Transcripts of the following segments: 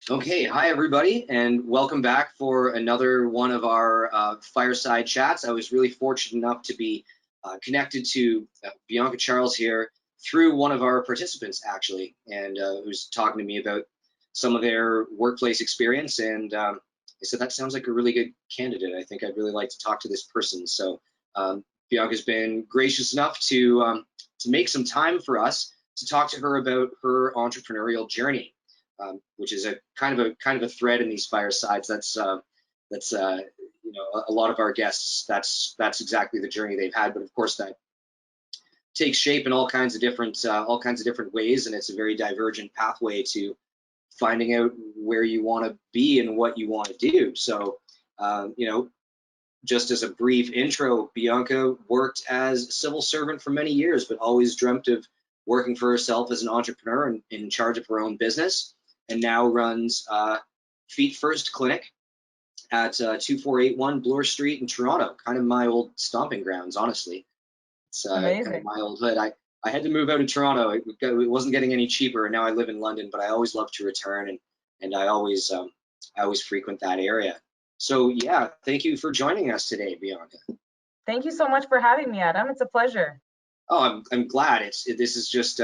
Okay, hi everybody, and welcome back for another one of our fireside chats. I was really fortunate enough to be connected to Bianca Charles here through one of our participants, actually, and who's talking to me about some of their workplace experience. And I said, that sounds like a really good candidate. I think I'd really like to talk to this person. So Bianca's been gracious enough to make some time for us to talk to her about her entrepreneurial journey. Which is a kind of a thread in these firesides. That's you know, a lot of our guests. That's exactly the journey they've had. But of course, that takes shape in all kinds of different ways, and it's a very divergent pathway to finding out where you want to be and what you want to do. So, you know, just as a brief intro, Bianca worked as a civil servant for many years, but always dreamt of working for herself as an entrepreneur and in charge of her own business, and now runs Feet First Clinic at 2481 Bloor Street in Toronto, kind of my old stomping grounds, honestly. It's kind of my old hood. I had to move out of Toronto. It wasn't getting any cheaper, and now I live in London, but I always love to return, and I always frequent that area. So yeah, thank you for joining us today, Bianca. Thank you so much for having me, Adam. It's a pleasure. Oh, I'm glad. This is just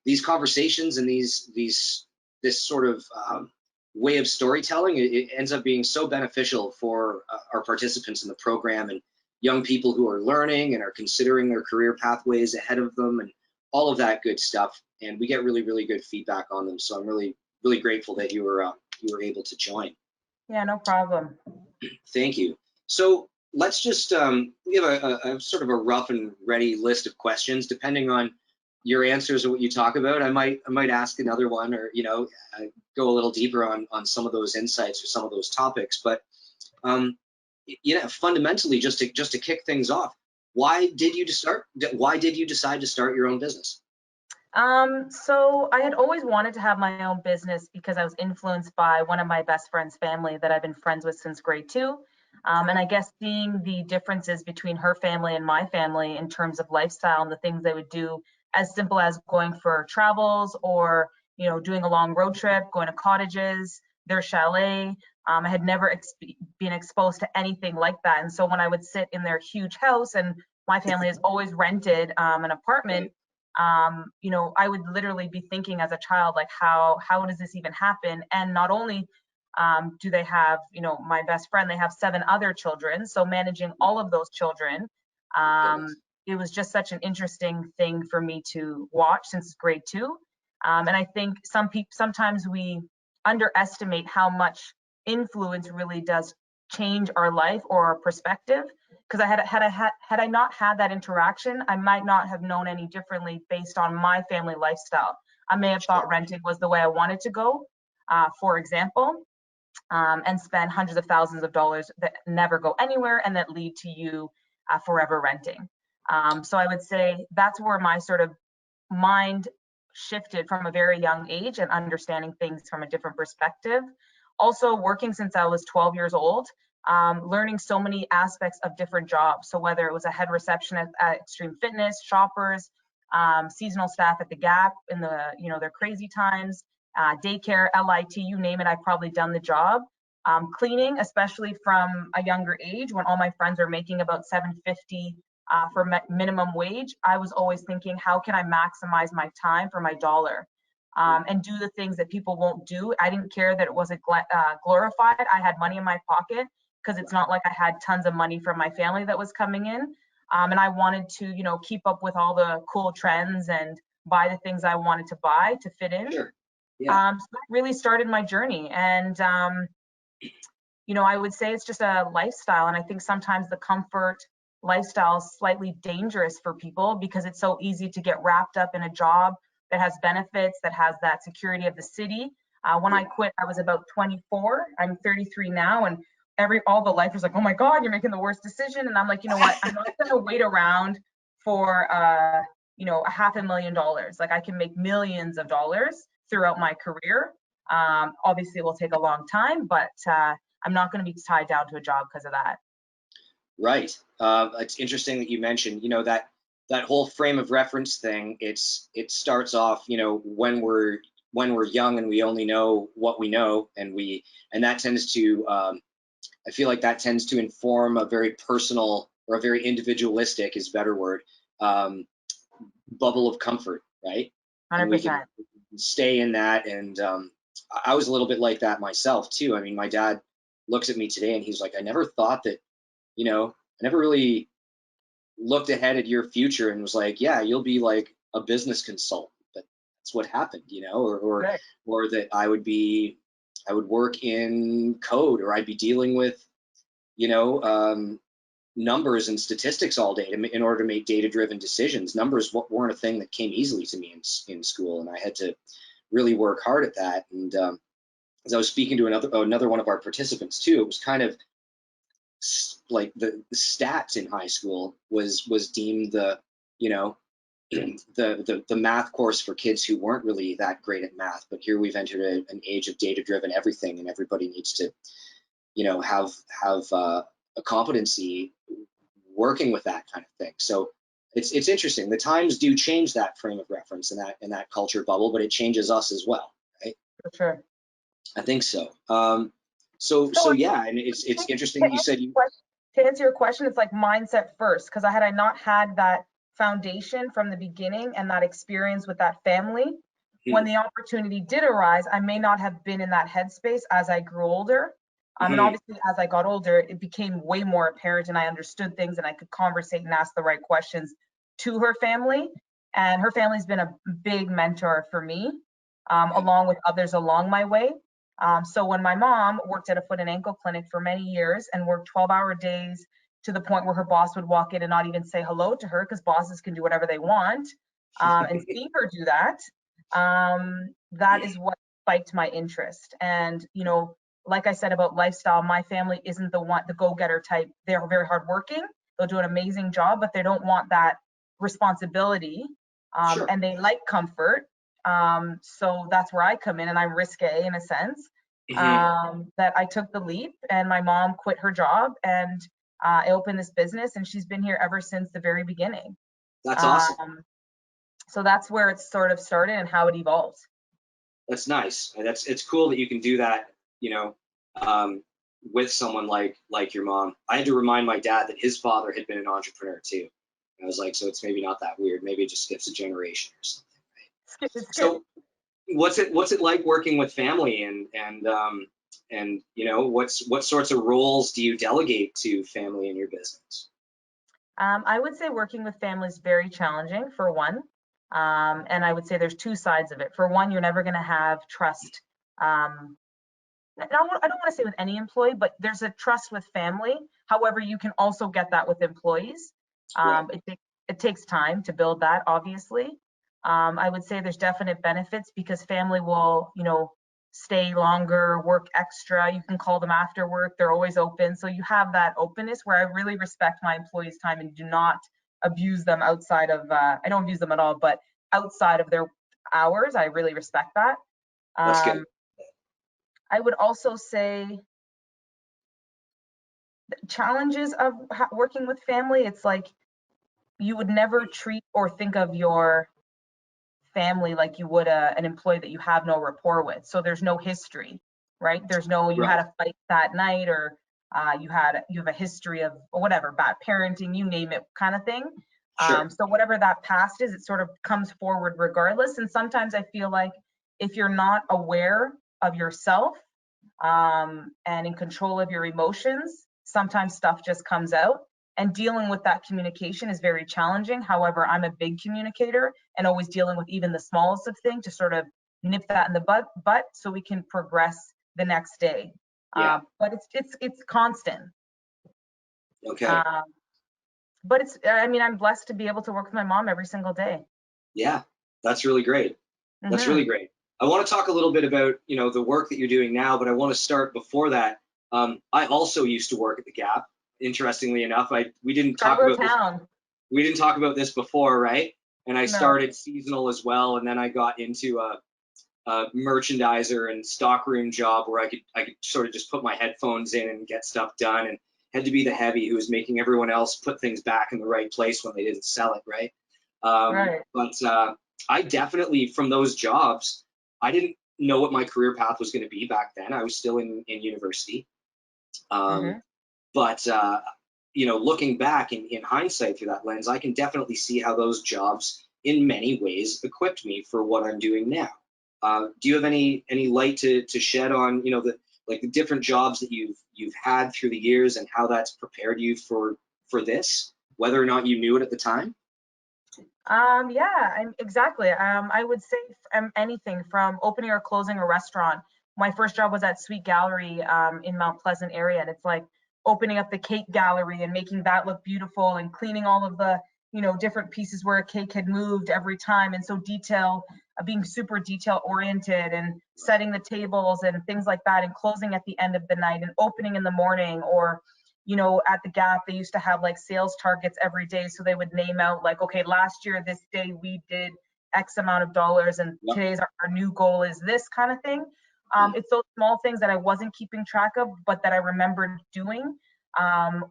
these conversations and this sort of way of storytelling. It ends up being so beneficial for our participants in the program and young people who are learning and are considering their career pathways ahead of them and all of that good stuff. And we get really good feedback on them. So I'm really grateful that you were able to join. Yeah, no problem. Thank you. So let's just we have a sort of a rough and ready list of questions. Depending on your answers or what you talk about, I might ask another one, or go a little deeper on some of those insights or some of those topics. But fundamentally, just to kick things off, why did you decide to start your own business? So I had always wanted to have my own business because I was influenced by one of my best friend's family that I've been friends with since grade 2. And I guess seeing the differences between her family and my family in terms of lifestyle and the things they would do, as simple as going for travels or, doing a long road trip, going to cottages, their chalet. I had never been exposed to anything like that. And so when I would sit in their huge house, and my family has always rented an apartment, I would literally be thinking as a child, like, how does this even happen? And not only do they have, my best friend, they have 7 other children. So managing all of those children, it was just such an interesting thing for me to watch since grade 2. And I think sometimes we underestimate how much influence really does change our life or our perspective. Because had I not had that interaction, I might not have known any differently based on my family lifestyle. I may have thought renting was the way I wanted to go, for example, and spend hundreds of thousands of dollars that never go anywhere and that lead to you forever renting. So I would say that's where my sort of mind shifted from a very young age and understanding things from a different perspective. Also working since I was 12 years old, learning so many aspects of different jobs. So whether it was a head receptionist at Extreme Fitness, shoppers, seasonal staff at the Gap in the, their crazy times, daycare, LIT, you name it, I've probably done the job. Cleaning, especially from a younger age when all my friends are making about $7.50 for minimum wage, I was always thinking, how can I maximize my time for my dollar? And do the things that people won't do. I didn't care that it wasn't glorified. I had money in my pocket because it's not like I had tons of money from my family that was coming in. And I wanted to, keep up with all the cool trends and buy the things I wanted to buy to fit in. Sure. Yeah. So that really started my journey. And, I would say it's just a lifestyle. And I think sometimes the comfort lifestyle is slightly dangerous for people because it's so easy to get wrapped up in a job that has benefits, that has that security of the city. When I quit, I was about 24. I'm 33 now, and all the lifers like, oh my God, you're making the worst decision. And I'm like, you know what? I'm not going to wait around for $500,000. Like, I can make millions of dollars throughout my career. Obviously, it will take a long time, but I'm not going to be tied down to a job because of that. Right. It's interesting that you mentioned, that whole frame of reference thing. It starts off, when we're when we're young and we only know what we know, and that tends to I feel like that tends to inform a very personal or a very individualistic is a better word, bubble of comfort, right? And we can 100%. stay in that. And I was a little bit like that myself too. I mean, my dad looks at me today and he's like, I never thought that, I never really looked ahead at your future and was like, yeah, you'll be like a business consultant. But that's what happened, Right. or that I would work in code, or I'd be dealing with, you know, numbers and statistics all day in order to make data-driven decisions. Numbers weren't a thing that came easily to me in school, and I had to really work hard at that. And as I was speaking to another one of our participants too, it was kind of like the stats in high school was deemed the, you know, the math course for kids who weren't really that great at math. But here we've entered an age of data-driven everything, and everybody needs to, have a competency working with that kind of thing. So it's interesting. The times do change that frame of reference and that culture bubble, but it changes us as well, right? For sure. I think so. So yeah, and it's interesting that you said you. To answer your question, it's like mindset first, because had I not had that foundation from the beginning and that experience with that family, when the opportunity did arise, I may not have been in that headspace as I grew older. And obviously, as I got older, it became way more apparent, and I understood things, and I could conversate and ask the right questions to her family. And her family's been a big mentor for me, along with others along my way. So when my mom worked at a foot and ankle clinic for many years and worked 12-hour days to the point where her boss would walk in and not even say hello to her, because bosses can do whatever they want, and seeing her do that, that is what spiked my interest. And, like I said about lifestyle, my family isn't the go-getter type. They're very hardworking. They'll do an amazing job, but they don't want that responsibility, Sure. and they like comfort. So that's where I come in, and I'm risque in a sense, that I took the leap, and my mom quit her job, and I opened this business, and she's been here ever since the very beginning. That's awesome. So that's where it sort of started and how it evolved. That's nice. It's cool that you can do that, with someone like your mom. I had to remind my dad that his father had been an entrepreneur too. I was like, so it's maybe not that weird. Maybe it just skips a generation or something, right? It's So what's it like working with family, and what sorts of roles do you delegate to family in your business? I would say working with family is very challenging, for one. And I would say there's two sides of it. For one, you're never going to have trust. I don't want to say with any employee, but there's a trust with family. However, you can also get that with employees. Right. It takes time to build that, obviously. I would say there's definite benefits, because family will, stay longer, work extra. You can call them after work. They're always open. So you have that openness where I really respect my employees' time and do not abuse them outside of, I don't abuse them at all, but outside of their hours, I really respect that. That's good. I would also say challenges of working with family. It's like you would never treat or think of your family like you would an employee that you have no rapport with. So there's no history, right? There's no, you had Right. a fight that night, or you have a history of whatever, bad parenting, you name it, kind of thing. Sure. So whatever that past is, it sort of comes forward regardless. And sometimes I feel like if you're not aware of yourself, and in control of your emotions, sometimes stuff just comes out. And dealing with that communication is very challenging. However, I'm a big communicator, and always dealing with even the smallest of things to sort of nip that in the butt so we can progress the next day. Yeah. But it's constant. Okay. But I'm blessed to be able to work with my mom every single day. Yeah. That's really great. That's really great. I want to talk a little bit about, the work that you're doing now, but I want to start before that. I also used to work at the Gap. Interestingly enough, we didn't talk about this. We didn't talk about this before, right? And I started seasonal as well, and then I got into a merchandiser and stockroom job where I could sort of just put my headphones in and get stuff done, and had to be the heavy who was making everyone else put things back in the right place when they didn't sell it, right? Right. But I definitely, from those jobs, I didn't know what my career path was going to be back then. I was still in university. Hmm. But looking back in hindsight through that lens, I can definitely see how those jobs, in many ways, equipped me for what I'm doing now. Do you have any light to shed on the different jobs that you've had through the years and how that's prepared you for this, whether or not you knew it at the time? Yeah, exactly. I would say anything from opening or closing a restaurant. My first job was at Sweet Gallery in Mount Pleasant area, and it's like opening up the cake gallery and making that look beautiful and cleaning all of the different pieces where a cake had moved every time, and so being super detail oriented and setting the tables and things like that, and closing at the end of the night and opening in the morning. Or at the Gap, they used to have like sales targets every day. So they would name out like, okay, last year, this day we did X amount of dollars, and Yep. today's our new goal is this kind of thing. It's those small things that I wasn't keeping track of, but that I remembered doing.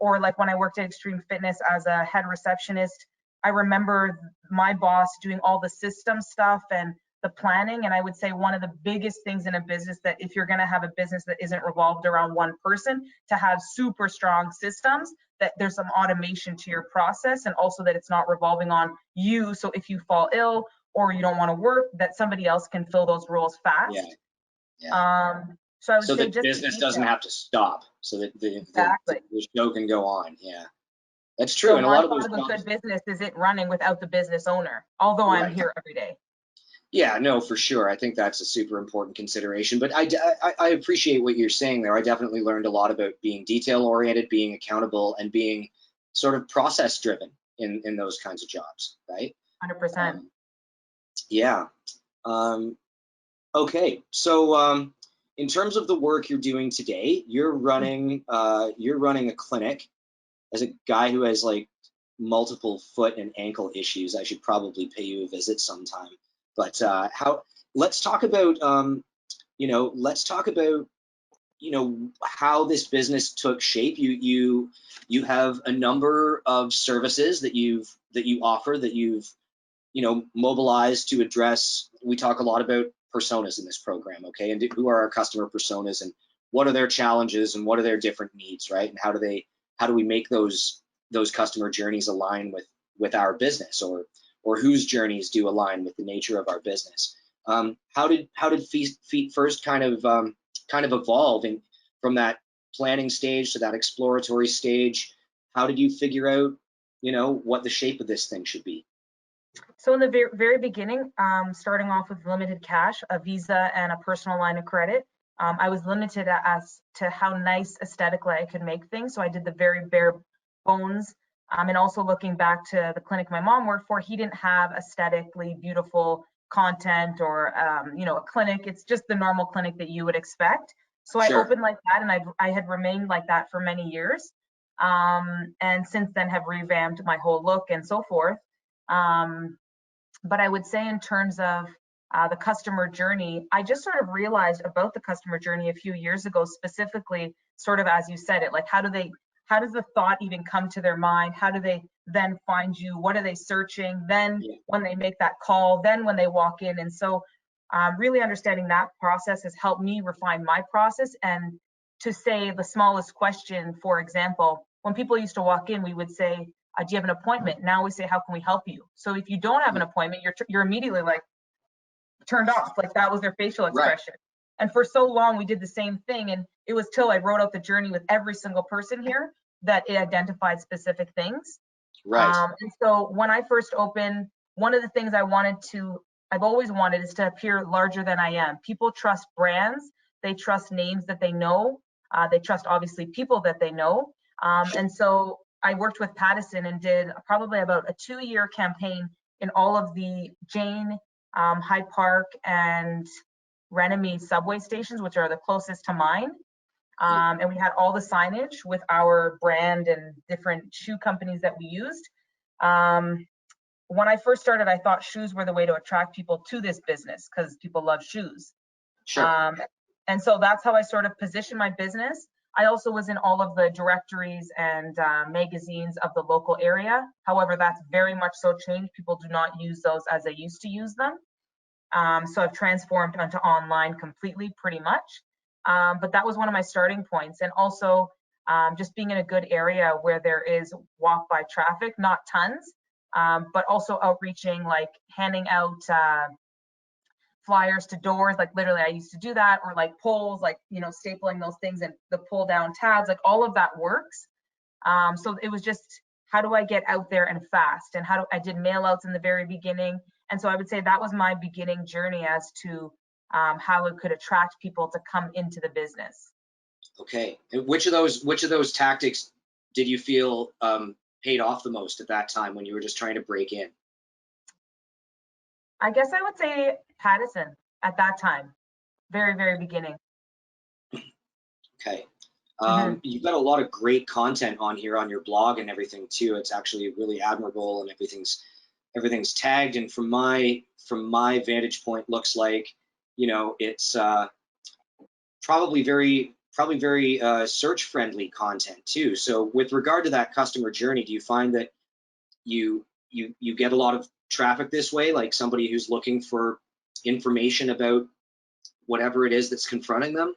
Or like when I worked at Extreme Fitness as a head receptionist, I remember my boss doing all the system stuff and the planning. And I would say one of the biggest things in a business, that if you're going to have a business that isn't revolved around one person, to have super strong systems, that there's some automation to your process, and also that it's not revolving on you. So if you fall ill or you don't want to work, that somebody else can fill those roles Yeah, fast. yeah. So I would So say the just the business doesn't detail. have to stop, so that Exactly. the show can go on. Yeah, that's true. So And a lot one of those part of a jobs, good business is it running without the business owner, although I'm right? here every day. Yeah, no, for sure. I think that's a super important consideration. But I appreciate what you're saying there. I definitely learned a lot about being detail oriented, being accountable, and being sort of process driven in those kinds of jobs, right? 100%. Um, yeah. Um, okay. So in terms of the work you're doing today, you're running a clinic. As a guy who has like multiple foot and ankle issues, I should probably pay you a visit sometime. But let's talk about let's talk about how this business took shape. You have a number of services that you offer, that you've mobilized to address. We talk a lot about personas in this program, okay, and who are our customer personas, and what are their challenges, and what are their different needs, right? And how do we make those customer journeys align with our business, or whose journeys do align with the nature of our business. How did Feet First kind of evolve from that planning stage to that exploratory stage? How did you figure out what the shape of this thing should be? So in the very beginning, starting off with limited cash, a Visa, and a personal line of credit, I was limited as to how nice aesthetically I could make things. So I did the very bare bones. And also looking back to the clinic my mom worked for, he didn't have aesthetically beautiful content or a clinic. It's just the normal clinic that you would expect. So I Sure. opened like that, and I had remained like that for many years. And since then have revamped my whole look and so forth. Um, but I would say in terms of the customer journey, I just sort of realized about the customer journey a few years ago, specifically, sort of as you said it, like how does the thought even come to their mind? How do they then find you? What are they searching? Then Yeah. when they make that call, then when they walk in. And so really understanding that process has helped me refine my process. And to say the smallest question, for example, when people used to walk in, we would say, do you have an appointment? Now we say, how can we help you? So if you don't have an appointment, you're immediately like turned off, like that was their facial Right. expression. And for so long, we did the same thing. And it was till I wrote out the journey with every single person here that it identified specific things. Right. And so when I first opened, one of the things I've always wanted is to appear larger than I am. People trust brands, they trust names that they know, they trust obviously people that they know. And so I worked with Pattison and did probably about a 2-year campaign in all of the Jane, Hyde Park, and Renemy subway stations, which are the closest to mine. And we had all the signage with our brand and different shoe companies that we used. When I first started, I thought shoes were the way to attract people to this business because people love shoes. Sure. Um, and so that's how I sort of positioned my business. I also was in all of the directories and magazines of the local area. However, that's very much so changed. People do not use those as they used to use them. So I've transformed onto online completely, pretty much. But that was one of my starting points. And also just being in a good area where there is walk by traffic, not tons, but also outreaching, like handing out flyers to doors. Like literally I used to do that, or like polls, like, you know, stapling those things and the pull down tabs, like all of that works. So it was just, how do I get out there and fast? And I did mail outs in the very beginning. And so I would say that was my beginning journey as to how it could attract people to come into the business. Okay. And which of those tactics did you feel paid off the most at that time when you were just trying to break in? I guess I would say Pattison at that time, very, very beginning. Okay. Mm-hmm. You've got a lot of great content on here on your blog and everything too. It's actually really admirable, and everything's tagged. And from my vantage point, looks like, you know, it's probably very search friendly content too. So with regard to that customer journey, do you find that you get a lot of traffic this way, like somebody who's looking for information about whatever it is that's confronting them?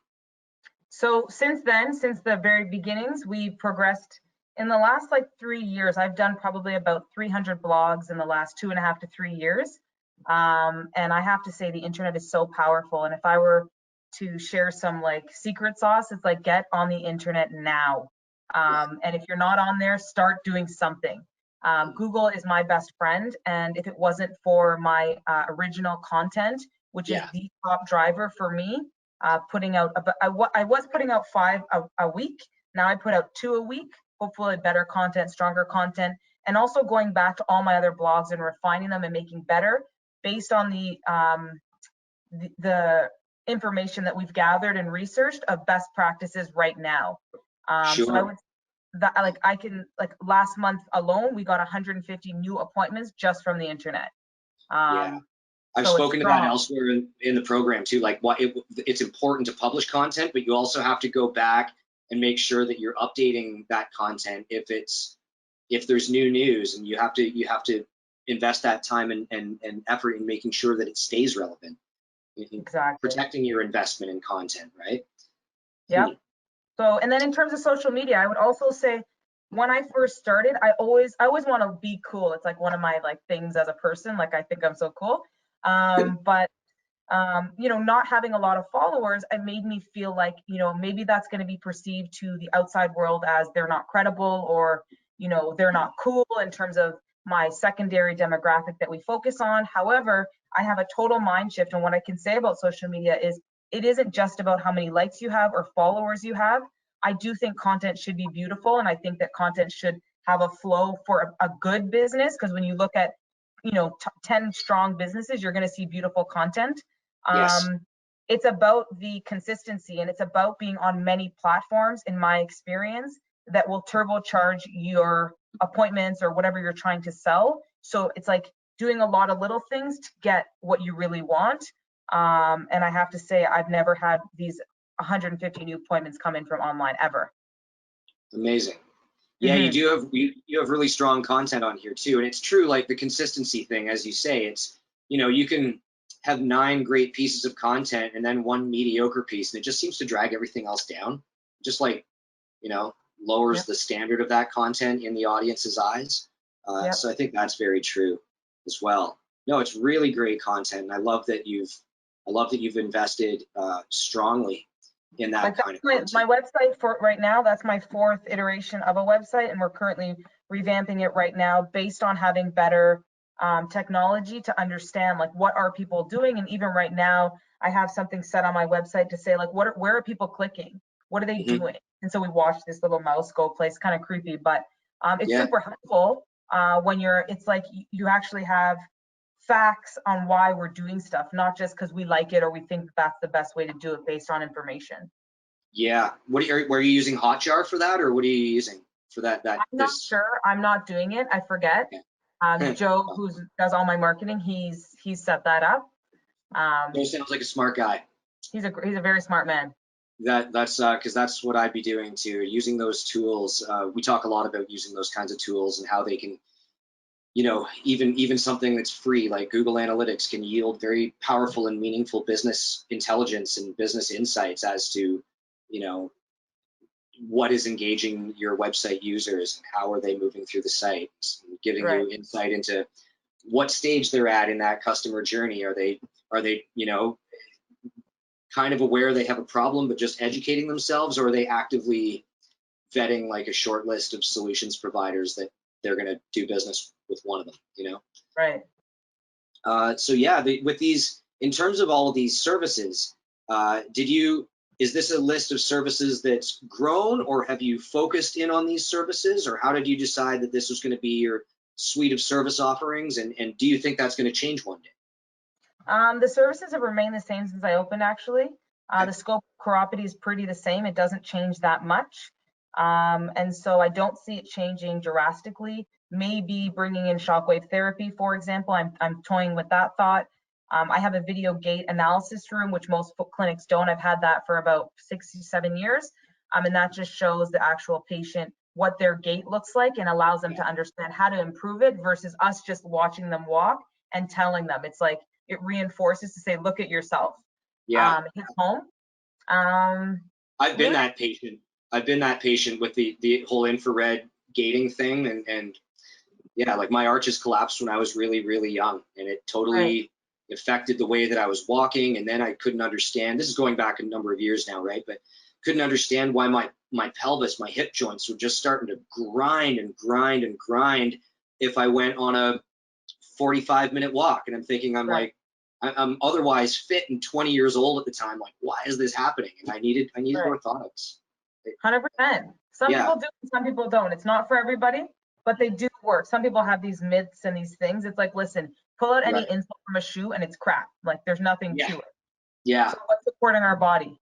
So since then, since the very beginnings, we've progressed. In the last like 3 years, I've done probably about 300 blogs in the last 2.5 to 3 years. And I have to say the internet is so powerful. And if I were to share some like secret sauce, it's like, get on the internet now. And if you're not on there, start doing something. Google is my best friend. And if it wasn't for my original content, which is Yeah. the top driver for me, putting out, I was putting out 5 a week. Now I put out 2 a week, hopefully better content, stronger content, and also going back to all my other blogs and refining them and making better based on the information that we've gathered and researched of best practices right now. So I Sure. would, that like I can, like last month alone, we got 150 new appointments just from the internet. Yeah. I've So it's spoken to that strong. elsewhere in the program too. Like, it's important to publish content, but you also have to go back and make sure that you're updating that content if there's new news, and you have to invest that time and effort in making sure that it stays relevant, in Exactly. protecting your investment in content, right? Yep. So, and then in terms of social media, I would also say when I first started, I always want to be cool. It's like one of my like things as a person, like I think I'm so cool. But you know, not having a lot of followers, it made me feel like, you know, maybe that's going to be perceived to the outside world as they're not credible, or, you know, they're not cool in terms of my secondary demographic that we focus on. However, I have a total mind shift. And what I can say about social media is it isn't just about how many likes you have or followers you have. I do think content should be beautiful. And I think that content should have a flow for a good business. Because when you look at, you know, 10 strong businesses, you're going to see beautiful content. Yes. It's about the consistency, and it's about being on many platforms, in my experience, that will turbocharge your appointments or whatever you're trying to sell. So it's like doing a lot of little things to get what you really want. And I have to say, I've never had these 150 new appointments come in from online ever. Amazing. Yeah, Mm-hmm. you have really strong content on here too, and it's true, like the consistency thing, as you say. It's, you know, you can have 9 great pieces of content and then 1 mediocre piece, and it just seems to drag everything else down. Just like, you know, lowers Yep. the standard of that content in the audience's eyes. Yep. So I think that's very true as well. No, it's really great content, and I love that you've invested strongly in that Like kind of that's my content. website for right now. That's my 4th iteration of a website, and we're currently revamping it right now based on having better technology to understand like what are people doing. And even right now, I have something set on my website to say like where are people clicking? What are they Hmm. doing? And so we watch this little mouse go place, kind of creepy, but it's Yeah. super helpful when it's like you actually have facts on why we're doing stuff, not just because we like it or we think that's the best way to do it based on information. Yeah. Were you using Hotjar for that, or what are you using for that? I'm not sure. I'm not doing it. I forget. Yeah. Joe, who does all my marketing, he's set that up. Joe sounds like a smart guy. He's a very smart man. That's because that's what I'd be doing too. Using those tools. We talk a lot about using those kinds of tools and how they can, you know, even something that's free like Google Analytics can yield very powerful and meaningful business intelligence and business insights as to, you know, what is engaging your website users and how are they moving through the site, giving Right. you insight into what stage they're at in that customer journey. Are they, you know, kind of aware they have a problem but just educating themselves, or are they actively vetting like a short list of solutions providers that they're going to do business with one of them, you know? Right. So yeah, with these, in terms of all of these services, is this a list of services that's grown, or have you focused in on these services, or how did you decide that this was going to be your suite of service offerings, and do you think that's going to change one day? The services have remained the same since I opened, actually. Okay. The scope of chiropody is pretty the same. It doesn't change that much. And so I don't see it changing drastically. Maybe bringing in shockwave therapy, for example. I'm toying with that thought. I have a video gait analysis room, which most clinics don't. I've had that for about 6 to 7 years. And that just shows the actual patient what their gait looks like and allows them Yeah. to understand how to improve it versus us just watching them walk and telling them. It's like, it reinforces to say, look at yourself. Yeah. Hit home. Um, I've been really? that patient. I've been that patient with the whole infrared gating thing, and yeah, like my arches collapsed when I was really, really young, and it Right. totally affected the way that I was walking. And then I couldn't understand. This is going back a number of years now, right? But couldn't understand why my pelvis, my hip joints were just starting to grind and grind and grind if I went on a 45-minute walk. And I'm thinking, Right. I'm otherwise fit and 20 years old at the time. Like, why is this happening? And I needed Right. orthotics. 100%. Some Yeah, people do, some people don't. It's not for everybody, but they do work. Some people have these myths and these things. It's like, listen, pull out any right. insult from a shoe and it's crap. Like, there's nothing Yeah, to it. yeah. So what's supporting our body?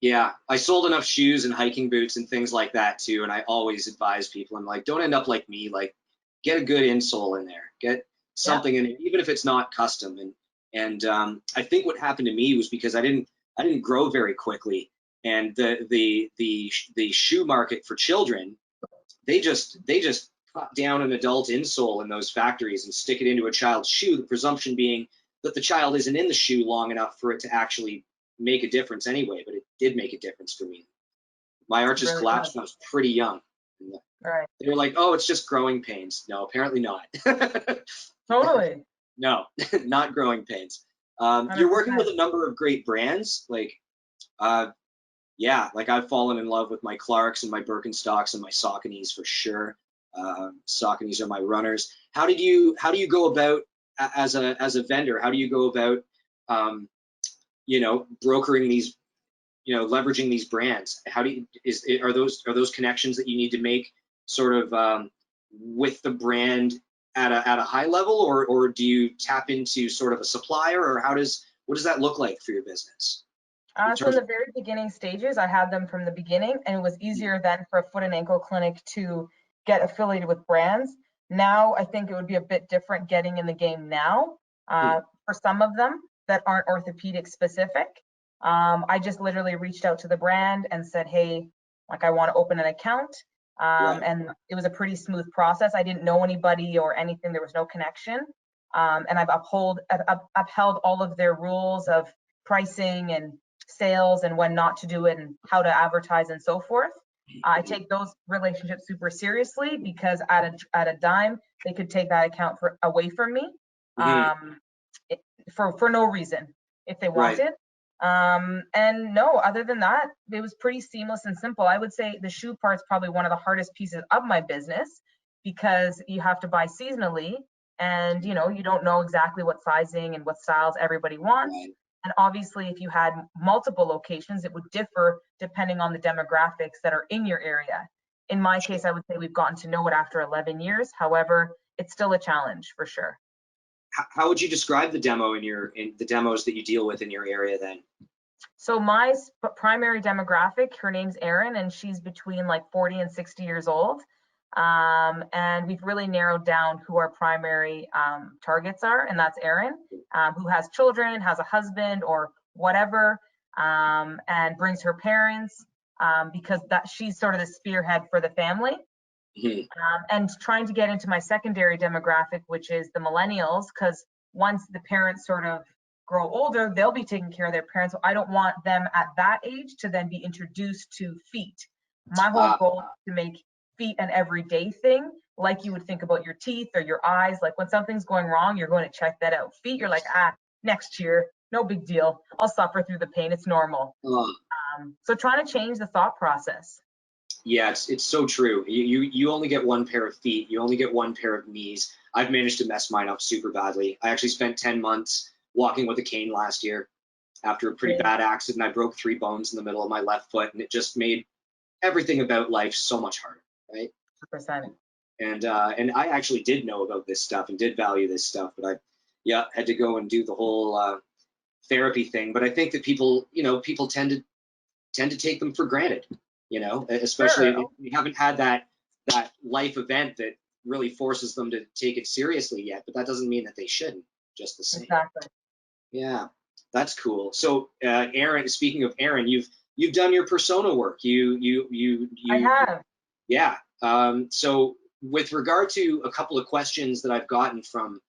Yeah, I sold enough shoes and hiking boots and things like that too, and I always advise people, I'm like, don't end up like me, like get a good insole in there, get Yeah. something in it, even if it's not custom. And I think what happened to me was because I didn't grow very quickly, and the shoe market for children, they just cut down an adult insole in those factories and stick it into a child's shoe, the presumption being that the child isn't in the shoe long enough for it to actually make a difference anyway, but it did make a difference for me. My It arches really does. collapsed when I was pretty young. Right. They were like, oh, it's just growing pains. No, apparently not. Totally. No, not growing pains. You're working 100%. with a number of great brands. Like, uh, yeah, like I've fallen in love with my Clarks and my Birkenstocks and my Sauconys for sure. Sauconys are my runners. How do you go about as a vendor? How do you go about um, brokering these, leveraging these brands? How do you are those connections that you need to make sort of with the brand at a high level, or do you tap into sort of a supplier, or what does that look like for your business in So in terms the of? very beginning stages, I had them from the beginning, and it was easier then for a foot and ankle clinic to get affiliated with brands. Now, I think it would be a bit different getting in the game now Hmm, for some of them that aren't orthopedic specific. I just literally reached out to the brand and said, hey, like I want to open an account. right. And it was a pretty smooth process. I didn't know anybody or anything. There was no connection. And I've upheld all of their rules of pricing and sales and when not to do it and how to advertise and so forth. I take those relationships super seriously because at a dime they could take that account away from me Hmm. um, for no reason if they Right. wanted. And no, other than that, it was pretty seamless and simple. I would say the shoe part's probably one of the hardest pieces of my business because you have to buy seasonally and you don't know exactly what sizing and what styles everybody wants. Right. And obviously, if you had multiple locations, it would differ depending on the demographics that are in your area. In my Sure. case, I would say we've gotten to know it after 11 years. However, it's still a challenge for sure. How would you describe in the demos that you deal with in your area then? So my primary demographic, her name's Erin, and she's between like 40 and 60 years old. And we've really narrowed down who our primary targets are, and that's Erin, who has children, has a husband, or whatever, and brings her parents because she's sort of the spearhead for the family. Mhm. And trying to get into my secondary demographic, which is the millennials, because once the parents sort of grow older, they'll be taking care of their parents. So I don't want them at that age to then be introduced to feet. My whole goal is to make feet an everyday thing, like you would think about your teeth or your eyes. Like when something's going wrong, you're going to check that out. Feet, you're like, next year, no big deal. I'll suffer through the pain. It's normal. Uh, So trying to change the thought process. yeah, it's so true. You only get one pair of feet. You only get one pair of knees. I've managed to mess mine up super badly. I actually spent 10 months walking with a cane last year. After a pretty bad accident, I broke 3 bones in the middle of my left foot, and it just made everything about life so much harder, right? 100%. And I actually did know about this stuff and did value this stuff, but I had to go and do the whole therapy thing. But I think that people tend to take them for granted, especially Sure. if you haven't had that life event that really forces them to take it seriously yet. But that doesn't mean that they shouldn't, just the same. Exactly. Yeah, that's cool. So, Aaron, speaking of Aaron, you've done your persona work. I have. Yeah. So, with regard to a couple of questions that I've gotten from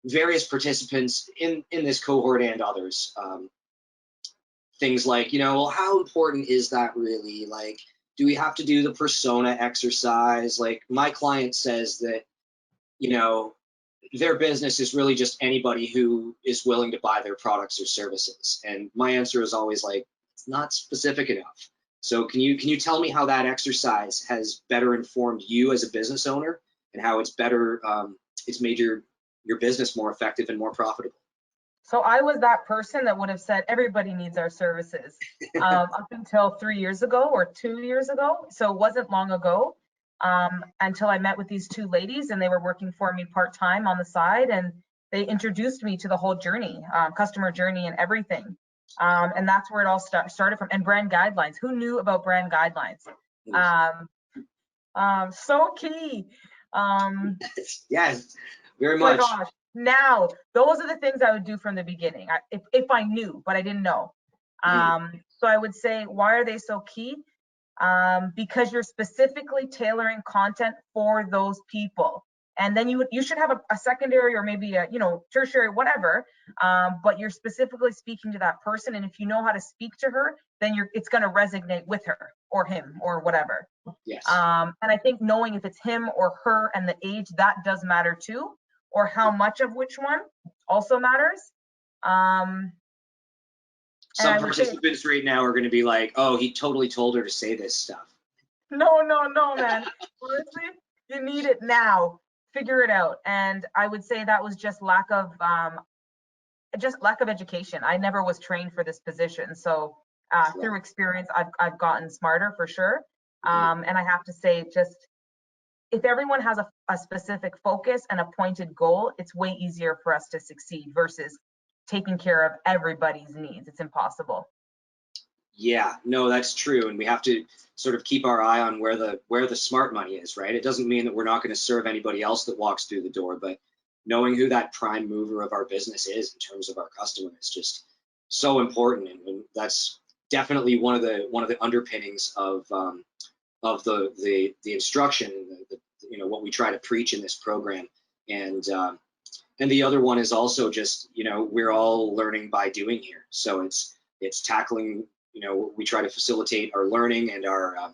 various participants in this cohort and others, things like, well, how important is that really? Like, do we have to do the persona exercise? Like, my client says that, their business is really just anybody who is willing to buy their products or services. And my answer is always like, it's not specific enough. So can you tell me how that exercise has better informed you as a business owner, and how it's made your business more effective and more profitable? So I was that person that would have said everybody needs our services up until 3 years ago or 2 years ago. So it wasn't long ago until I met with these two ladies, and they were working for me part-time on the side, and they introduced me to the whole journey, customer journey and everything. And that's where it all started from. And brand guidelines. Who knew about brand guidelines? So key. Yes, very My much. gosh. Now, those are the things I would do from the beginning, if I knew, but I didn't know. So I would say, why are they so key? Because you're specifically tailoring content for those people. And then you should have a secondary or maybe a tertiary, whatever. But you're specifically speaking to that person, and if you know how to speak to her, then it's going to resonate with her or him or whatever. Yes. And I think knowing if it's him or her and the age, that does matter too, or how much of which one also matters. Some participants right now are going to be like, oh, he totally told her to say this stuff. No, man. Honestly, you need it now. Figure it out. And I would say that was just lack of education. I never was trained for this position. So through experience, I've gotten smarter for sure. And I have to say, just if everyone has a specific focus and a pointed goal, it's way easier for us to succeed versus taking care of everybody's needs. It's impossible. Yeah, no, that's true. And we have to sort of keep our eye on where the smart money is, right? It doesn't mean that we're not going to serve anybody else that walks through the door, but knowing who that prime mover of our business is in terms of our customer is just so important. And that's definitely one of the underpinnings of the instruction and what we try to preach in this program. And the other one is also just, we're all learning by doing here. So it's tackling, we try to facilitate our learning and our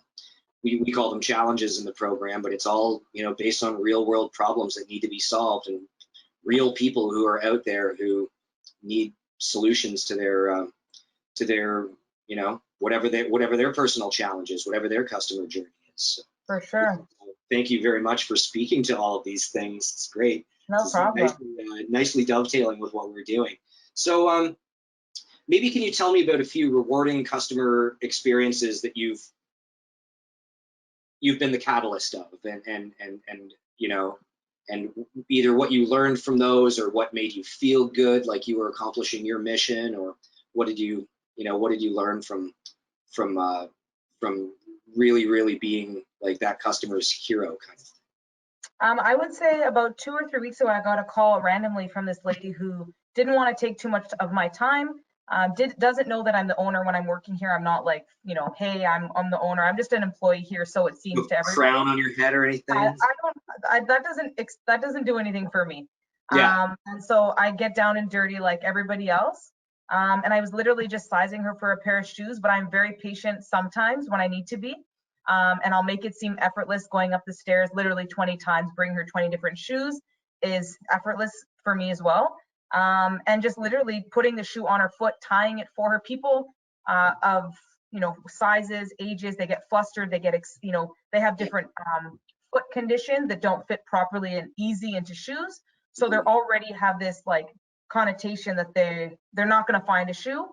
we call them challenges in the program, but it's all based on real world problems that need to be solved, and real people who are out there who need solutions to their whatever their personal challenges, whatever their customer journey is. So, for sure. Thank you very much for speaking to all of these things. It's great. No problem. Nicely dovetailing with what we're doing. So maybe can you tell me about a few rewarding customer experiences that you've been the catalyst of, and and either what you learned from those, or what made you feel good, like you were accomplishing your mission, or what did you learn from really being like that customer's hero kind of thing? I would say about 2 or 3 weeks ago, I got a call randomly from this lady who didn't want to take too much of my time. Doesn't know that I'm the owner when I'm working here. I'm not like, you know, hey, I'm the owner. I'm just an employee here, so it seems No to everybody. crown on your head or anything? That doesn't do anything for me. Yeah. And so I get down and dirty like everybody else. And I was literally just sizing her for a pair of shoes, but I'm very patient sometimes when I need to be. And I'll make it seem effortless going up the stairs literally 20 times, bring her 20 different shoes is effortless for me as well. And just literally putting the shoe on her foot, tying it for her. People of, you know, sizes, ages, they get flustered, they get, you know, they have different foot condition that don't fit properly and easy into shoes. So they're already have this like connotation that they're not going to find a shoe.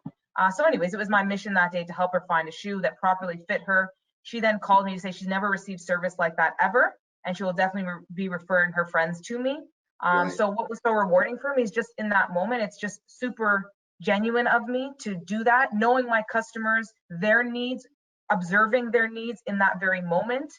So anyways, it was my mission that day to help her find a shoe that properly fit her. She then called me to say she's never received service like that ever, and she will definitely be referring her friends to me. Right. So what was so rewarding for me is just in that moment, it's just super genuine of me to do that, knowing my customers, their needs, observing their needs in that very moment,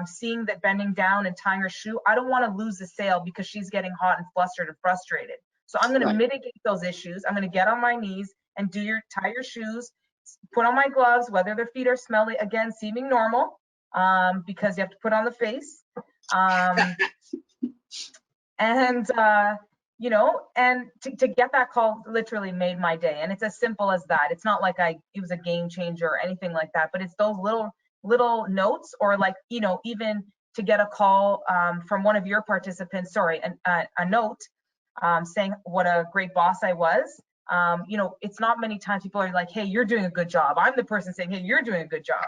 seeing that bending down and tying her shoe, I don't want to lose the sale because she's getting hot and flustered and frustrated. So I'm going to mitigate those issues. I'm going to get on my knees and tie your shoes, put on my gloves, whether their feet are smelly, again, seeming normal, because you have to put on the face. And you know, and to get that call literally made my day. And it's as simple as that. It's not like it was a game changer or anything like that, but it's those little notes, or like, you know, even to get a call from one of your participants, sorry, a note saying what a great boss I was. You know, it's not many times people are like, hey, you're doing a good job. I'm the person saying, hey, you're doing a good job.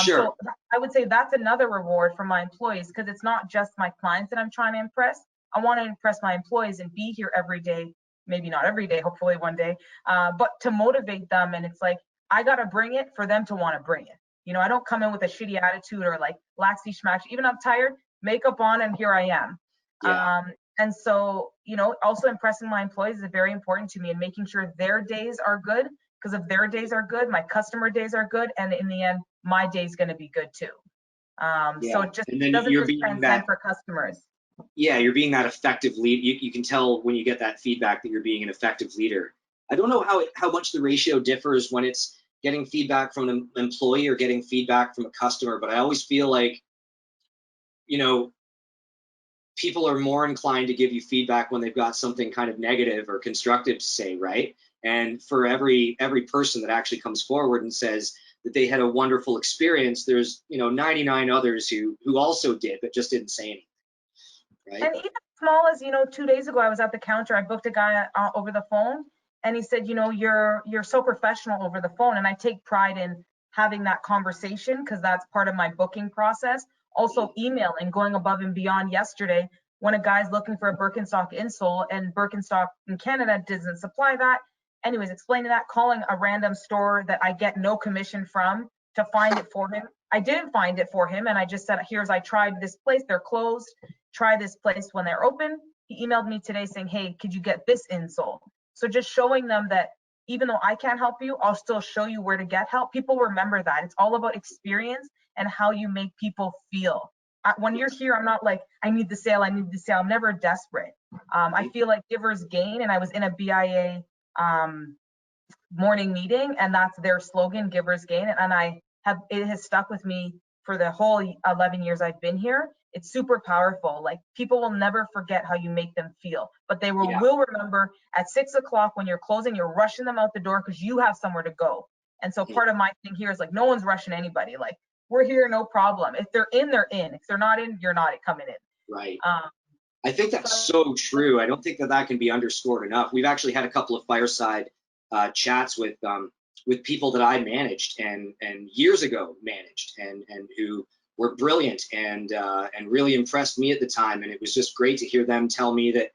Sure. So I would say that's another reward for my employees, because it's not just my clients that I'm trying to impress. I want to impress my employees and be here every day, maybe not every day, hopefully one day, but to motivate them. And it's like, I got to bring it for them to want to bring it. You know, I don't come in with a shitty attitude or like laxy schmax, even I'm tired, makeup on, and here I am. Yeah. And so, you know, also impressing my employees is very important to me, and making sure their days are good, because if their days are good, my customer days are good. And in the end, my day is going to be good too. So it just doesn't just transcend for customers. Yeah, you're being that effective lead. You can tell when you get that feedback that you're being an effective leader. I don't know how much the ratio differs when it's getting feedback from an employee or getting feedback from a customer, but I always feel like, you know, people are more inclined to give you feedback when they've got something kind of negative or constructive to say, right? And for every person that actually comes forward and says that they had a wonderful experience, there's, you know, 99 others who also did but just didn't say anything. Right? And even small as, you know, 2 days ago, I was at the counter. I booked a guy over the phone, and he said, you know, you're so professional over the phone. And I take pride in having that conversation, because that's part of my booking process. Also emailing, going above and beyond. Yesterday, when a guy's looking for a Birkenstock insole and Birkenstock in Canada doesn't supply that. Anyways, explaining that, calling a random store that I get no commission from to find it for him. I didn't find it for him, and I just said, I tried this place, they're closed. Try this place when they're open. He emailed me today saying, hey, could you get this insole? So just showing them that even though I can't help you, I'll still show you where to get help. People remember that. It's all about experience and how you make people feel. When you're here, I'm not like, I need the sale, I'm never desperate. I feel like givers gain, and I was in a BIA morning meeting, and that's their slogan, givers gain. And it has stuck with me for the whole 11 years I've been here. It's super powerful. Like, people will never forget how you make them feel, but they will remember at 6 o'clock when you're closing, you're rushing them out the door because you have somewhere to go. And so part of my thing here is like, no one's rushing anybody. Like, we're here, no problem. If they're in, they're in. If they're not in, you're not coming in. Right. I think that's so true. I don't think that can be underscored enough. We've actually had a couple of fireside chats with people that I managed and years ago managed and who were brilliant and really impressed me at the time. And it was just great to hear them tell me that,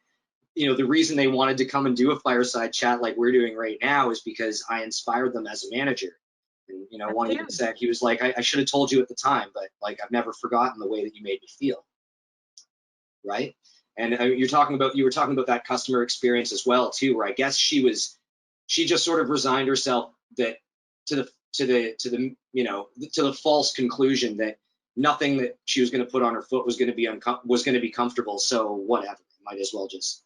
you know, the reason they wanted to come and do a fireside chat like we're doing right now is because I inspired them as a manager. And, you know, one even said, he was like, I should have told you at the time, but like, I've never forgotten the way that you made me feel. Right. And you were talking about that customer experience as well too, where I guess she just sort of resigned herself that to the false conclusion that nothing that she was going to put on her foot was going to be comfortable. So whatever, might as well just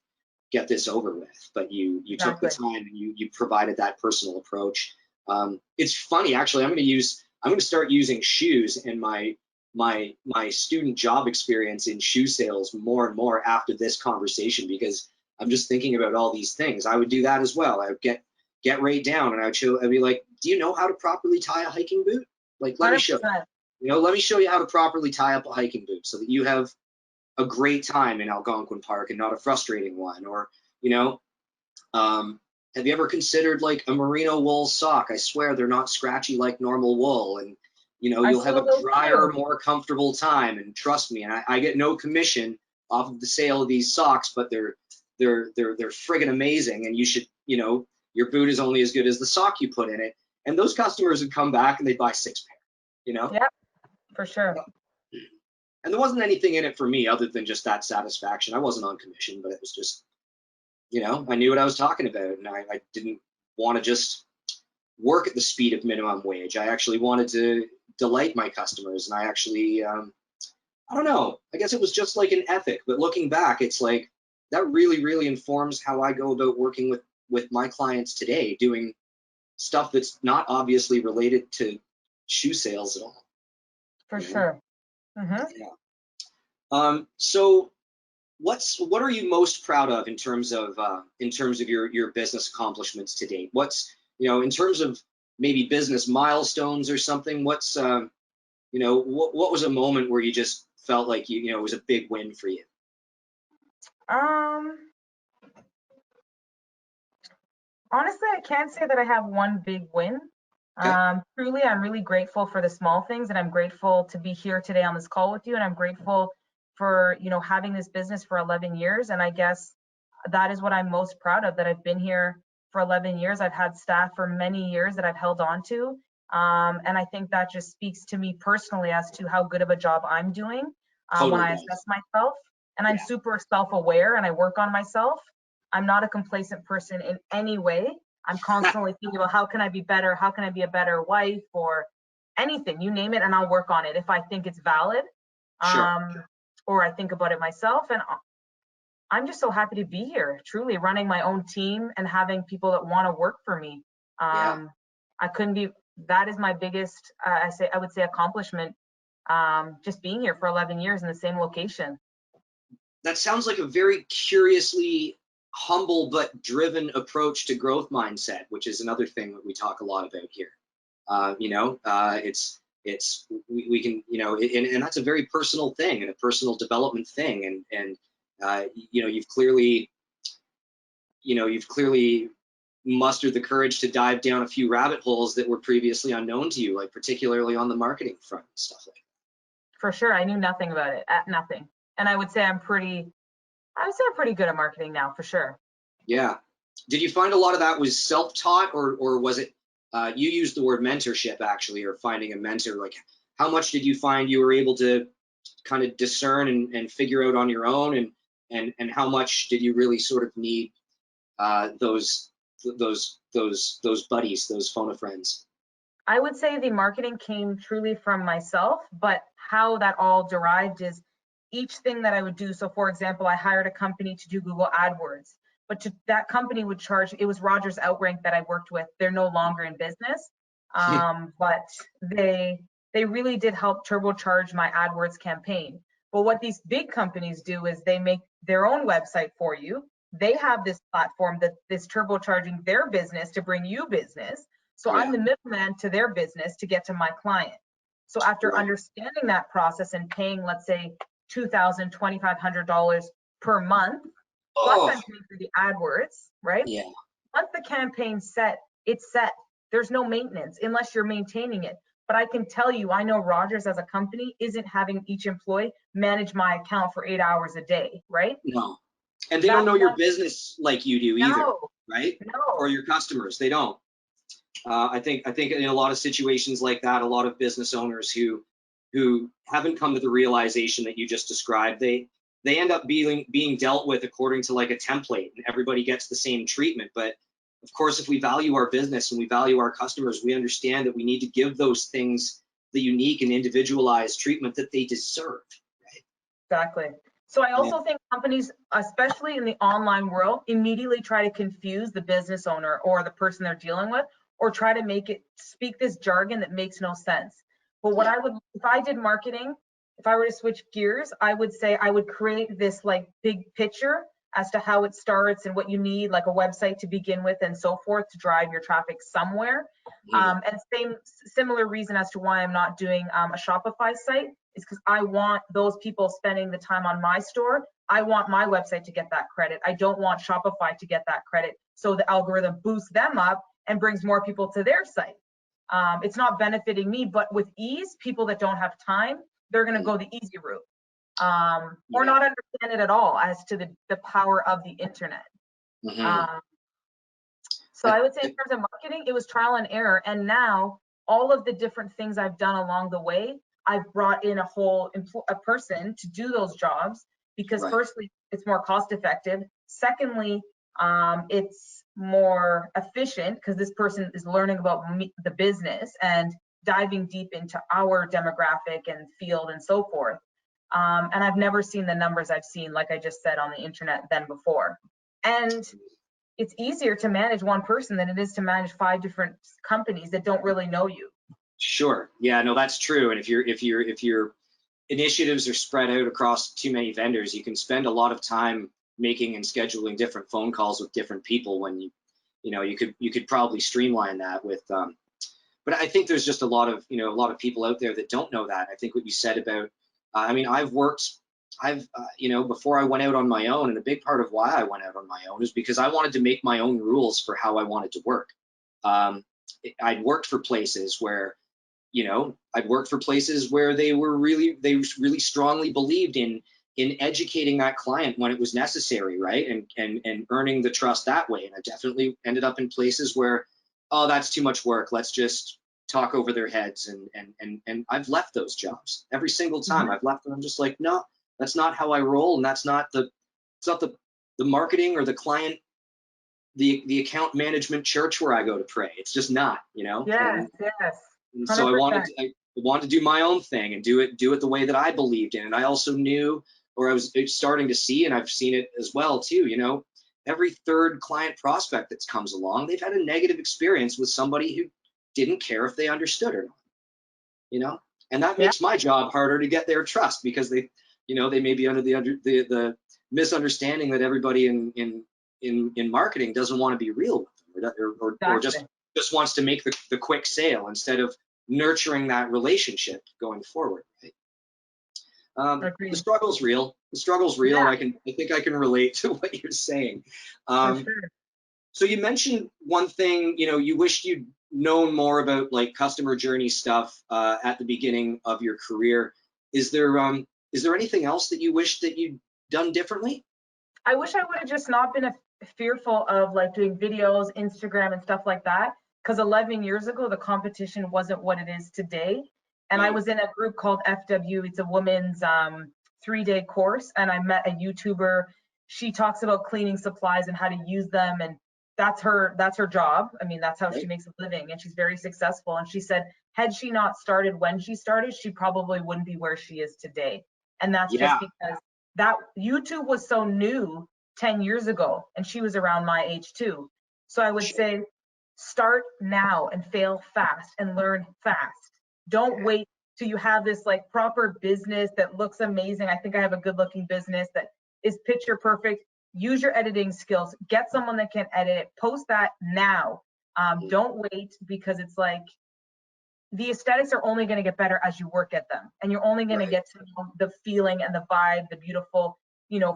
get this over with. But you took the Exactly. time and you provided that personal approach. It's funny, actually. I'm going to start using shoes in my student job experience in shoe sales more and more after this conversation, because I'm just thinking about all these things. I would do that as well. I would get right down, and I'd be like, do you know how to properly tie a hiking boot? Like, let me show you. 100%. Let me show you how to properly tie up a hiking boot so that you have a great time in Algonquin Park and not a frustrating one. Or, you know, have you ever considered like a merino wool sock? I swear they're not scratchy like normal wool, and I you'll have saw a those drier, too. more comfortable time. And trust me, and I get no commission off of the sale of these socks, but they're friggin' amazing. And you should, your boot is only as good as the sock you put in it. And those customers would come back and they'd buy 6 pair. Yep, for sure. And there wasn't anything in it for me other than just that satisfaction. I wasn't on commission, but it was just, I knew what I was talking about, and I didn't want to just work at the speed of minimum wage. I actually wanted to delight my customers, and I actually, I don't know, I guess it was just like an ethic. But looking back, it's like that really, really informs how I go about working with my clients today, doing stuff that's not obviously related to shoe sales at all. For sure. Mm-hmm. Yeah. So what are you most proud of in terms of your business accomplishments to date? What's, in terms of maybe business milestones or something, what's what was a moment where you just felt like it was a big win for you? Um, Honestly, I can't say that I have one big win. Okay. Truly, I'm really grateful for the small things, and I'm grateful to be here today on this call with you. And I'm grateful for, having this business for 11 years. And I guess that is what I'm most proud of, that I've been here for 11 years. I've had staff for many years that I've held on to. And I think that just speaks to me personally as to how good of a job I'm doing when Totally I does. assess myself. And I'm Yeah. super self-aware and I work on myself. I'm not a complacent person in any way. I'm constantly thinking about how can I be better? How can I be a better wife or anything, you name it, and I'll work on it if I think it's valid. Sure. Or I think about it myself. And I'm just so happy to be here, truly running my own team and having people that want to work for me. Yeah. I couldn't be, that is my biggest, I would say accomplishment, just being here for 11 years in the same location. That sounds like a very curiously humble but driven approach to growth mindset, which is another thing that we talk a lot about here. We can, and that's a very personal thing and a personal development thing. And you've clearly mustered the courage to dive down a few rabbit holes that were previously unknown to you, like particularly on the marketing front and stuff like that. For sure. I knew nothing about it, nothing. And I would say I'm pretty good at marketing now, for sure. Yeah. Did you find a lot of that was self-taught, or was it, you used the word mentorship actually, or finding a mentor? Like, how much did you find you were able to kind of discern and figure out on your own, and how much did you really sort of need those buddies, those phone a friends? I would say the marketing came truly from myself, but how that all derived is each thing that I would do. So for example, I hired a company to do Google AdWords, but that company would charge, it was Rogers Outrank that I worked with. They're no longer in business, but they really did help turbocharge my AdWords campaign. But what these big companies do is they make their own website for you. They have this platform that is turbocharging their business to bring you business. So I'm Yeah. the middleman to their business to get to my client. So after Right. understanding that process and paying, let's say, $2,000, $2,500 per month, plus Oh. I'm paying for the AdWords, right? Yeah. Once the campaign's set, it's set. There's no maintenance unless you're maintaining it. But I can tell you, I know Rogers as a company isn't having each employee manage my account for 8 hours a day, right? No. And they don't That's know your one. business like you do either, No, right? Or no. your customers, they don't. I think in a lot of situations like that, a lot of business owners who haven't come to the realization that you just described, they end up being dealt with according to like a template, and everybody gets the same treatment. But of course, if we value our business and we value our customers, we understand that we need to give those things the unique and individualized treatment that they deserve. Right? Exactly. So I Yeah. also think companies, especially in the online world, immediately try to confuse the business owner or the person they're dealing with, or try to make it speak this jargon that makes no sense. But what Yeah. I would, if I did marketing, if I were to switch gears, I would say I would create this like big picture as to how it starts and what you need, like a website to begin with and so forth, to drive your traffic somewhere. Mhm. And similar reason as to why I'm not doing a Shopify site is because I want those people spending the time on my store. I want my website to get that credit. I don't want Shopify to get that credit. So the algorithm boosts them up and brings more people to their site. It's not benefiting me, but with ease, people that don't have time, they're going to go the easy route, or Yeah. not understand it at all as to the power of the internet. Mhm. Um, so I would say in terms of marketing, it was trial and error. And now all of the different things I've done along the way, I've brought in a person to do those jobs because Right. firstly, it's more cost effective. Secondly, it's more efficient because this person is learning about the business and diving deep into our demographic and field and so forth. And I've never seen the numbers I've seen, like I just said, on the internet than before. And it's easier to manage one person than it is to manage 5 different companies that don't really know you. Sure. Yeah, no, that's true. And if your initiatives are spread out across too many vendors, you can spend a lot of time making and scheduling different phone calls with different people when you could probably streamline that with but I think there's just a lot of people out there that don't know that. I think what you said about I mean, before I went out on my own, and a big part of why I went out on my own is because I wanted to make my own rules for how I wanted to work. um, I'd worked for places where I'd worked for places where they really strongly believed in educating that client when it was necessary, right? And earning the trust that way. And I definitely ended up in places where, oh, that's too much work. Let's just talk over their heads. And I've left those jobs every single time. Mhm. I've left them. I'm just like, no, that's not how I roll, and it's not the marketing or the client, the account management church where I go to pray. It's just not, Yes, and yes, so I wanted 100%. to, I wanted to do my own thing and do it the way that I believed in. And I also knew, or I was starting to see, and I've seen it as well too. Every third client prospect that comes along, they've had a negative experience with somebody who didn't care if they understood or not. And that Yeah, makes my job harder to get their trust because they may be under the misunderstanding that everybody in marketing doesn't want to be real with them, or exactly. just wants to make the quick sale instead of nurturing that relationship going forward. Right? The Agreed. struggle's real. The struggle's real, and Yeah, I think I can relate to what you're saying. for Um, sure. so you mentioned one thing, you wished you'd known more about like customer journey stuff at the beginning of your career. Is there anything else that you wish that you'd done differently? I wish I would have just not been fearful of like doing videos, Instagram, and stuff like that. Because 11 years ago, the competition wasn't what it is today. And I Mm, was in a group called FW. It's a women's 3-day course, and I met a YouTuber. She talks about cleaning supplies and how to use them, and that's her job. I mean, that's how she right? makes a living, and she's very successful. And she said, had she not started when she started, she probably wouldn't be where she is today. And that's just Yeah. because that YouTube was so new 10 years ago, and she was around my age too. So I would Sure. say start now and fail fast and learn fast. Don't wait till you have this like proper business that looks amazing. I think I have a good looking business that is picture perfect. Use your editing skills. Get someone that can edit it. Post that now. Mm, Don't wait, because it's like the aesthetics are only going to get better as you work at them, and you're only going to right. get to know the feeling and the vibe, the beautiful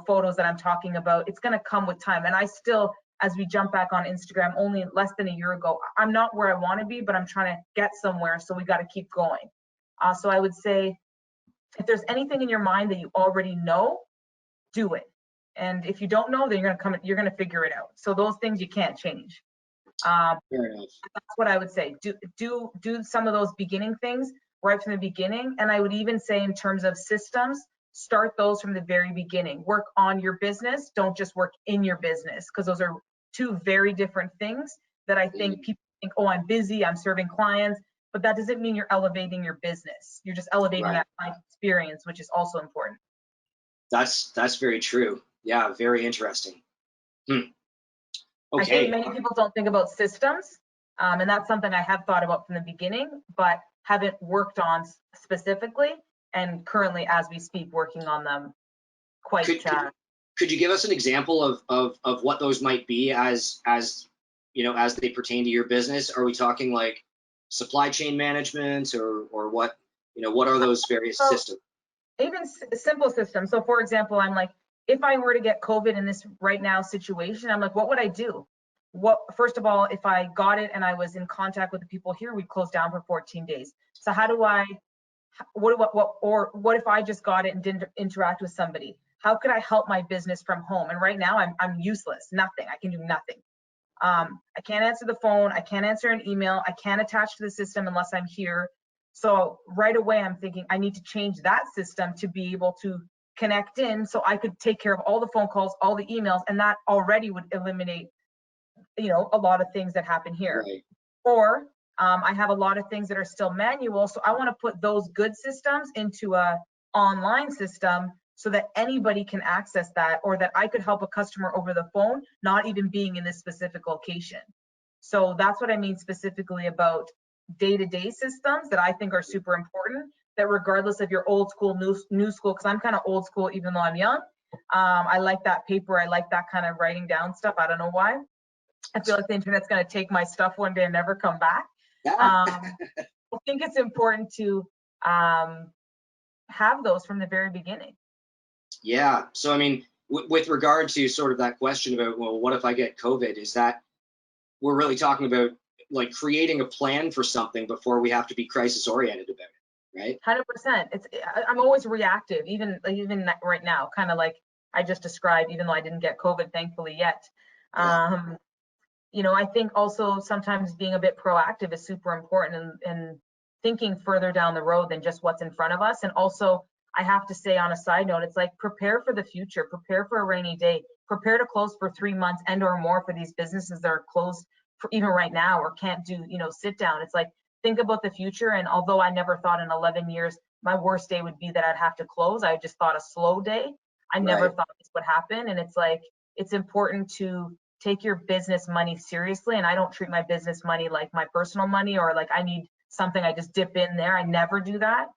photos that I'm talking about. It's going to come with time. And I still, as we jump back on Instagram, only less than a year ago, I'm not where I want to be, but I'm trying to get somewhere, so we got to keep going. So I would say, if there's anything in your mind that you already know, do it. And if you don't know, then you're going to figure it out. So those things you can't change. um, Fair enough. that's what I would say. Do some of those beginning things right from the beginning. And I would even say, in terms of systems, start those from the very beginning. Work on your business. Don't just work in your business, because those are two very different things that I think Mm, people think, oh, I'm busy, I'm serving clients, but that doesn't mean you're elevating your business. You're just elevating right. that client experience, which is also important. That's very true. Yeah, very interesting. I think Okay. many people don't think about systems, and that's something I have thought about from the beginning, but haven't worked on specifically, and currently, as we speak, working on them quite. Could you give us an example of what those might be as as they pertain to your business? Are we talking like supply chain management or what, what are those various So systems? even simple systems. So for example, I'm like, if I were to get COVID in this right now situation, I'm like, what would I do? First of all, if I got it and I was in contact with the people here, we'd close down for 14 days. So how do I, what if I just got it and didn't interact with somebody? How could I help my business from home? And right now I'm useless, nothing, I can do nothing. I can't answer the phone, I can't answer an email, I can't attach to the system unless I'm here. So right away, I'm thinking I need to change that system to be able to connect in so I could take care of all the phone calls, all the emails, and that already would eliminate, a lot of things that happen here. Right. Or I have a lot of things that are still manual, so I want to put those good systems into a online system so that anybody can access that, or that I could help a customer over the phone, not even being in this specific location. So that's what I mean specifically about day-to-day systems that I think are super important, that regardless of your old school, new school, because I'm kind of old school even though I'm young. I like that paper, I like that kind of writing down stuff. I don't know why. I feel like the internet's going to take my stuff one day and never come back. I think it's important to have those from the very beginning. Yeah. So, I mean, with regard to sort of that question about, well, what if I get COVID, is that we're really talking about like creating a plan for something before we have to be crisis oriented about it, right? 100%. I'm always reactive, even right now, kind of like I just described, even though I didn't get COVID, thankfully, yet. Yeah. I think also sometimes being a bit proactive is super important, and thinking further down the road than just what's in front of us. And also, I have to say on a side note, it's like prepare for the future, prepare for a rainy day, prepare to close for 3 months and or more for these businesses that are closed for even right now or can't do, sit down. It's like, think about the future. And although I never thought in 11 years my worst day would be that I'd have to close, I just thought a slow day. I never thought this would happen. And it's like, it's important to take your business money seriously. And I don't treat my business money like my personal money, or like I need something I just dip in there. I never do that.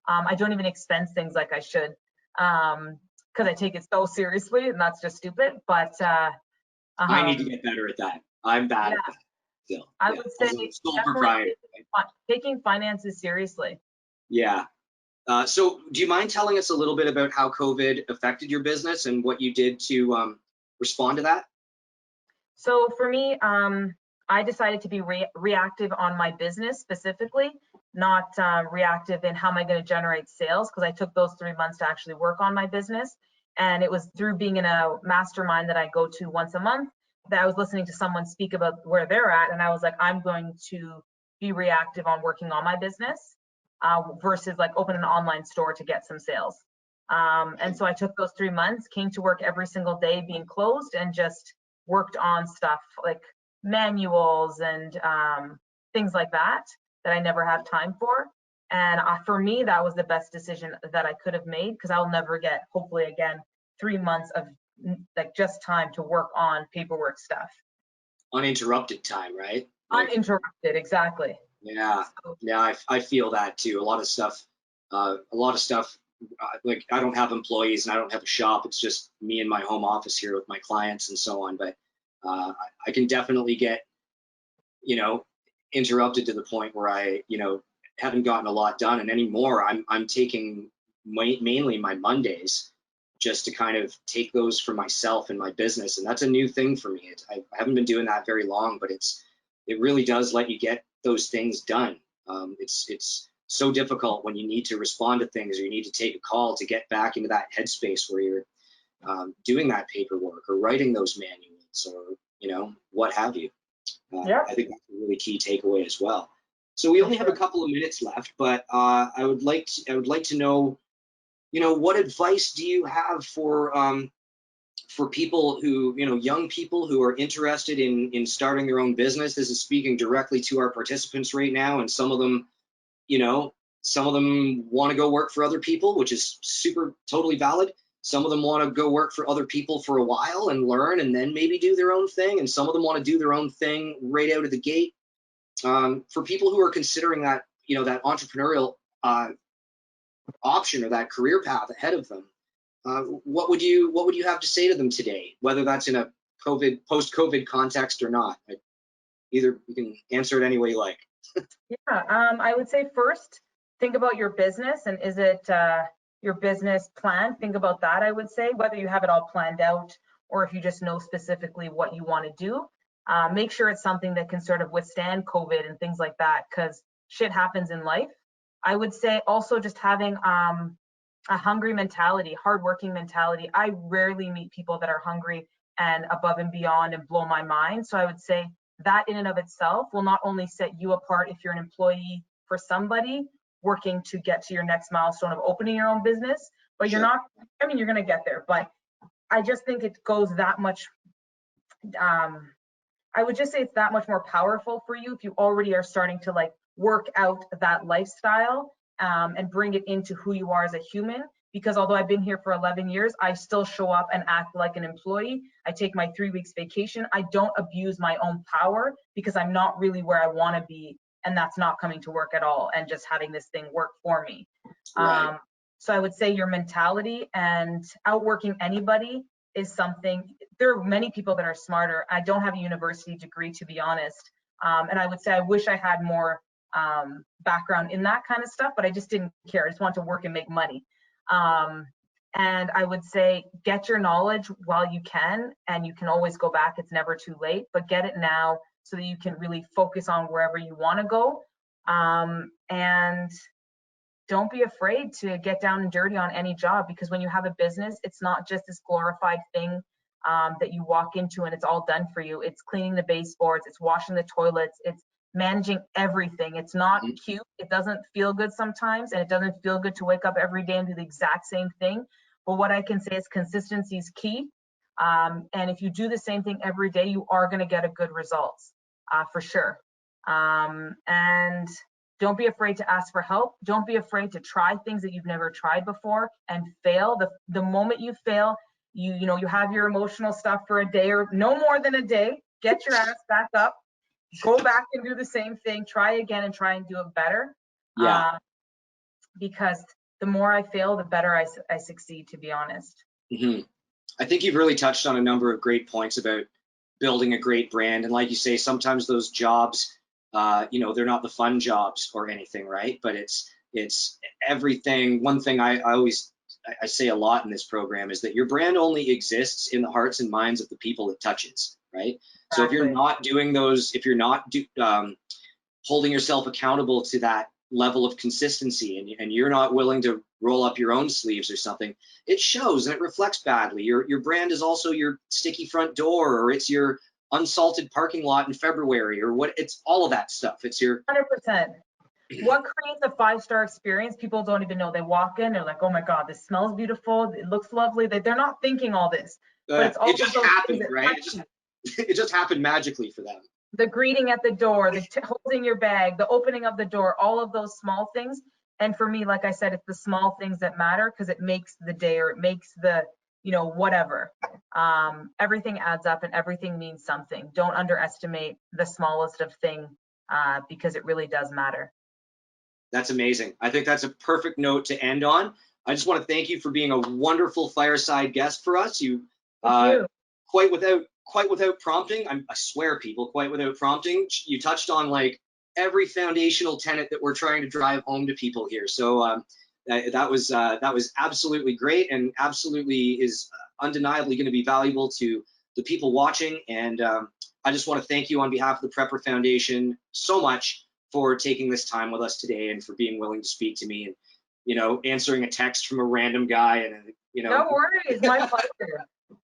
I don't even expense things like I should, because I take it so seriously, and that's just stupid. But I need to get better at that. I'm bad at that still. I would say sole proprietor, taking finances seriously. Yeah. So do you mind telling us a little bit about how COVID affected your business and what you did to respond to that? So for me, I decided to be reactive on my business specifically, not reactive in how am I going to generate sales, because I took those 3 months to actually work on my business. And it was through being in a mastermind that I go to once a month that I was listening to someone speak about where they're at. And I was like, I'm going to be reactive on working on my business versus like open an online store to get some sales. And so I took those 3 months, came to work every single day being closed, and just worked on stuff like manuals and things like that I never had time for. And for me, that was the best decision that I could have made, because I'll never get, hopefully again, 3 months of like just time to work on paperwork stuff. Uninterrupted time, right? Uninterrupted, exactly. Yeah, yeah, I feel that too. A lot of stuff, like I don't have employees and I don't have a shop. It's just me in my home office here with my clients and so on. But I can definitely get, interrupted to the point where I, haven't gotten a lot done. And anymore, I'm taking mainly my Mondays just to kind of take those for myself and my business. And that's a new thing for me. I haven't been doing that very long, but it really does let you get those things done. It's so difficult when you need to respond to things or you need to take a call to get back into that headspace where you're doing that paperwork or writing those manuals or what have you. I think that's a really key takeaway as well. So we only have a couple of minutes left, but I would like to know, what advice do you have for people who, young people who are interested in starting their own business? This is speaking directly to our participants right now, and some of them, want to go work for other people, which is totally valid. Some of them want to go work for other people for a while and learn and then maybe do their own thing. And some of them want to do their own thing right out of the gate. For people who are considering that, that entrepreneurial option or that career path ahead of them, what would you have to say to them today, whether that's in a post-COVID context or not? Either you can answer it any way you like. Yeah, I would say first, think about your business, and is it your business plan? Think about that, I would say, whether you have it all planned out or if you just know specifically what you want to do. Make sure it's something that can sort of withstand COVID and things like that, because shit happens in life. I would say also just having a hungry mentality, hardworking mentality. I rarely meet people that are hungry and above and beyond and blow my mind. So I would say that in and of itself will not only set you apart if you're an employee for somebody working to get to your next milestone of opening your own business, but you're not, I mean, you're going to get there, but I just think it goes that much, I would just say it's that much more powerful for you if you already are starting to like work out that lifestyle and bring it into who you are as a human. Because although I've been here for 11 years, I still show up and act like an employee. I take my 3 weeks vacation. I don't abuse my own power because I'm not really where I want to be, and that's not coming to work at all and just having this thing work for me. Right. So I would say your mentality and outworking anybody is something. There are many people that are smarter. I don't have a university degree, to be honest. And I would say I wish I had more background in that kind of stuff, but I just didn't care. I just want to work and make money. And I would say get your knowledge while you can, and you can always go back. It's never too late, but get it now so that you can really focus on wherever you want to go. And don't be afraid to get down and dirty on any job, because when you have a business, it's not just this glorified thing that you walk into and it's all done for you. It's cleaning the baseboards, it's washing the toilets, it's managing everything. It's not cute. It doesn't feel good sometimes, and it doesn't feel good to wake up every day and do the exact same thing. But what I can say is consistency is key. And if you do the same thing every day, you are going to get a good results for sure. And don't be afraid to ask for help. Don't be afraid to try things that you've never tried before and fail. The moment you fail, you have your emotional stuff for a day or no more than a day. Get your ass back up. Go back and do the same thing, try again and try and do it better. Yeah. Because the more I fail, the better I succeed, to be honest. Mm-hmm. I think you've really touched on a number of great points about building a great brand. And like you say, sometimes those jobs, they're not the fun jobs or anything, right? But it's everything. One thing I say a lot in this program is that your brand only exists in the hearts and minds of the people it touches, right? So if you're not doing those, if you're not holding yourself accountable to that level of consistency, and you're not willing to roll up your own sleeves or something, it shows and it reflects badly. Your brand is also your sticky front door, or it's your unsalted parking lot in February, or what, it's all of that stuff. It's your 100%. What creates a 5-star experience? People don't even know. They walk in, they're like, oh my God, this smells beautiful, it looks lovely. They're not thinking all this, but it's all it just happened, right? It just happened magically for them. The greeting at the door, the holding your bag, the opening of the door, all of those small things. And for me, like I said, it's the small things that matter, because it makes the day, or it makes the, whatever. Everything adds up and everything means something. Don't underestimate the smallest of thing, because it really does matter. That's amazing. I think that's a perfect note to end on. I just want to thank you for being a wonderful fireside guest for us. You, quite without prompting, I swear, people, quite without prompting, you touched on like every foundational tenet that we're trying to drive home to people here. So that was absolutely great, and absolutely is undeniably going to be valuable to the people watching. And I just want to thank you on behalf of the Prepper Foundation so much for taking this time with us today, and for being willing to speak to me, and answering a text from a random guy, and No worries, my pleasure.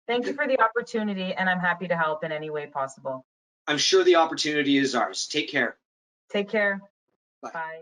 Thank you for the opportunity, and I'm happy to help in any way possible. I'm sure the opportunity is ours. Take care. Take care. Bye. Bye.